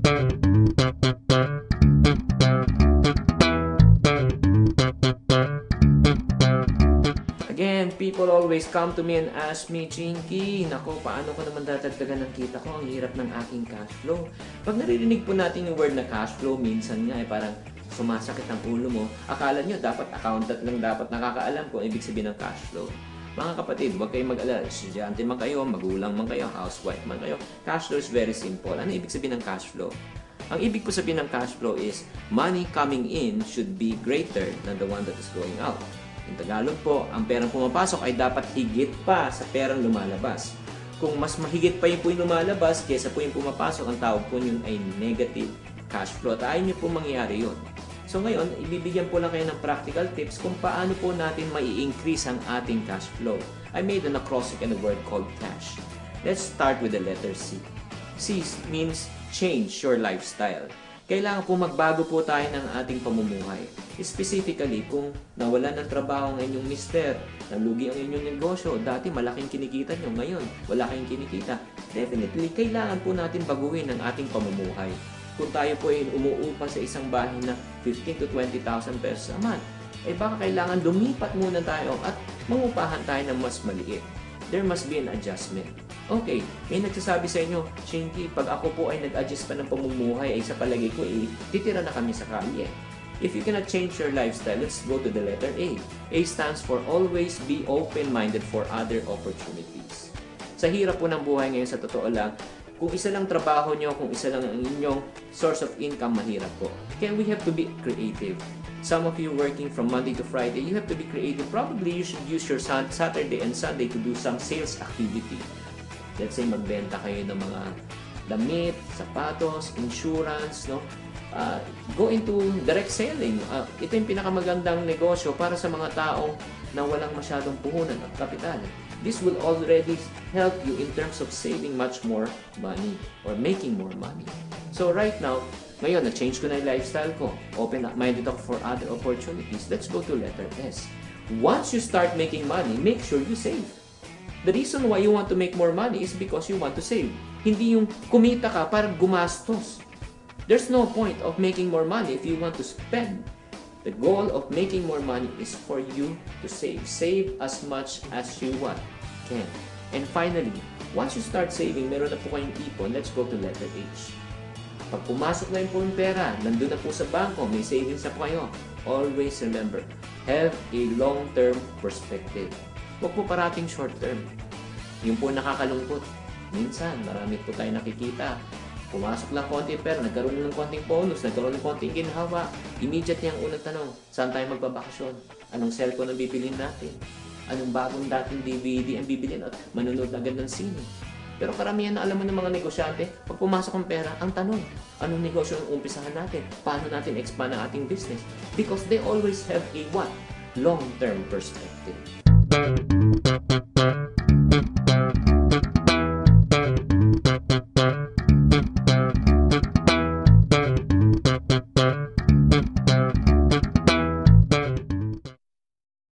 Again, people always come to me and ask me, Chinky, nako, paano ko naman dadagdagan ng kita ko? Ang hirap ng aking cash flow. Pag naririnig po natin yung word na cash flow, minsan nga parang sumasakit ang ulo mo. Akala nyo, dapat accountant lang dapat nakakaalam kung ibig sabihin ng cash flow. Mga kapatid, huwag kayong mag-alala. Estudyante man kayo, magulang man kayo, housewife man kayo. Cash flow is very simple. Ano ibig sabihin ng cash flow? Ang ibig po sabihin ng cash flow is money coming in should be greater than the one that is going out. In Tagalog po, ang perang pumapasok ay dapat higit pa sa perang lumalabas. Kung mas mahigit pa yung po yung lumalabas kaysa po yung pumapasok, ang tawag po yun ay negative cash flow. At ayaw nyo po mangyari yun. So ngayon, ibibigyan po lang kayo ng practical tips kung paano po natin mai-increase ang ating cash flow. I made an acrostic and a word called cash. Let's start with the letter C. C means change your lifestyle. Kailangan po magbago po tayo ng ating pamumuhay. Specifically, kung nawalan ng trabaho ang inyong mister, nalugi ang inyong negosyo, dati malaking kinikita nyo, ngayon wala kayong kinikita, definitely, kailangan po natin baguhin ang ating pamumuhay. Kung tayo po ay umuupa sa isang bahay na 15 to 20,000 pesos a month, baka kailangan lumipat muna tayo at mangupahan tayo ng mas maliit. There must be an adjustment. Okay, may nagsasabi sa inyo, Chinky, pag ako po ay nag-adjust pa ng pamumuhay, ay sa palagay ko, titira na kami sa kalye. If you cannot change your lifestyle, let's go to the letter A. A stands for always be open-minded for other opportunities. Sa hirap po ng buhay ngayon, sa totoo lang, kung isa lang trabaho nyo, kung isa lang ang inyong source of income, mahirap po. Kaya we have to be creative. Some of you working from Monday to Friday, you have to be creative. Probably you should use your Saturday and Sunday to do some sales activity. Let's say magbenta kayo ng mga damit, sapatos, insurance, no? Go into direct selling. Ito yung pinakamagandang negosyo para sa mga taong na walang masyadong puhunan at kapital. This will already help you in terms of saving much more money or making more money. So right now, ngayon, na-change ko na yung lifestyle ko. Open-minded ako for other opportunities. Let's go to letter S. Once you start making money, make sure you save. The reason why you want to make more money is because you want to save. Hindi yung kumita ka para gumastos. There's no point of making more money if you want to spend. The goal of making more money is for you to save. Save as much as you can. And finally, once you start saving, meron na po kayong ipon, let's go to letter H. Pag pumasok na yung pera, nandun na po sa bangko, may savings na po kayo. Always remember, have a long-term perspective. Huwag po parating short-term. Yung po nakakalungkot. Minsan, marami po tayo nakikita. Pumasok lang konti pera, nagkaroon ng konting bonus, nagkaroon ng konting ginhawa. Immediately ang unang tanong, saan tayo magbabakasyon? Anong cellphone ang bibilin natin? Anong bagong dating DVD ang bibilin? At manunod agad ng sine. Pero karamihan na alam mo ng mga negosyante, pag pumasok ang pera, ang tanong, anong negosyo ang umpisahan natin? Paano natin expand ang ating business? Because they always have a what? Long-term perspective.